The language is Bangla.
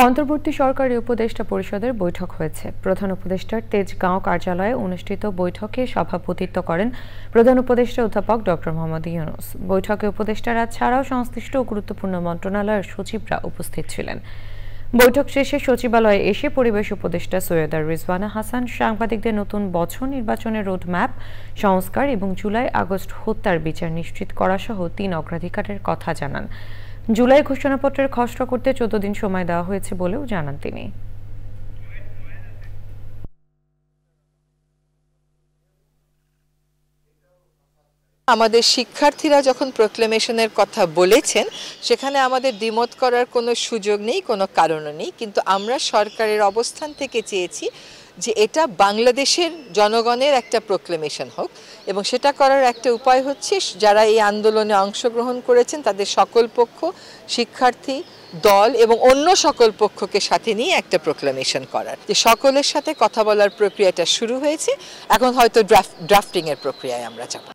অন্তর্বর্তী সরকারি উপদেষ্টা পরিষদের বৈঠক হয়েছে। প্রধান উপদেষ্টার তেজগাঁও কার্যালয়ে অনুষ্ঠিত বৈঠকে সভাপতিত্ব করেন প্রধান উপদেষ্টা অধ্যাপক ডক্টর মোহাম্মদ ইউনূস। বৈঠকে উপদেষ্টারা ছাড়াও সংশ্লিষ্ট ও গুরুত্বপূর্ণ মন্ত্রণালয়ের সচিবরা উপস্থিত ছিলেন। বৈঠক শেষে সচিবালয়ে এসে পরিবেশ উপদেষ্টা সৈয়দা রিজওয়ানা হাসান সাংবাদিকদের নতুন বছর নির্বাচনের রোডম্যাপ সংস্কার এবং জুলাই-আগস্ট হত্যার বিচার নিশ্চিত করা সহ ৩ অগ্রাধিকারের কথা জানান। জুলাই ঘোষণাপত্রের খসড়া করতে ১৪ দিন সময় দেওয়া হয়েছে বলেও জানান তিনি। আমাদের শিক্ষার্থীরা যখন প্রোক্লেমেশনের কথা বলেছেন সেখানে আমাদের দ্বিমত করার কোনো সুযোগ নেই, কোনো কারণও নেই, কিন্তু আমরা সরকারের অবস্থান থেকে চেয়েছি যে এটা বাংলাদেশের জনগণের একটা প্রোক্লেমেশন হোক, এবং সেটা করার একটা উপায় হচ্ছে যারা এই আন্দোলনে অংশগ্রহণ করেছেন তাদের সকল পক্ষ, শিক্ষার্থী দল এবং অন্য সকল পক্ষকে সাথে নিয়ে একটা প্রোক্লেমেশন করার, যে সকলের সাথে কথা বলার প্রক্রিয়াটা শুরু হয়েছে। এখন হয়তো ড্রাফটিংয়ের প্রক্রিয়ায় আমরা যাব।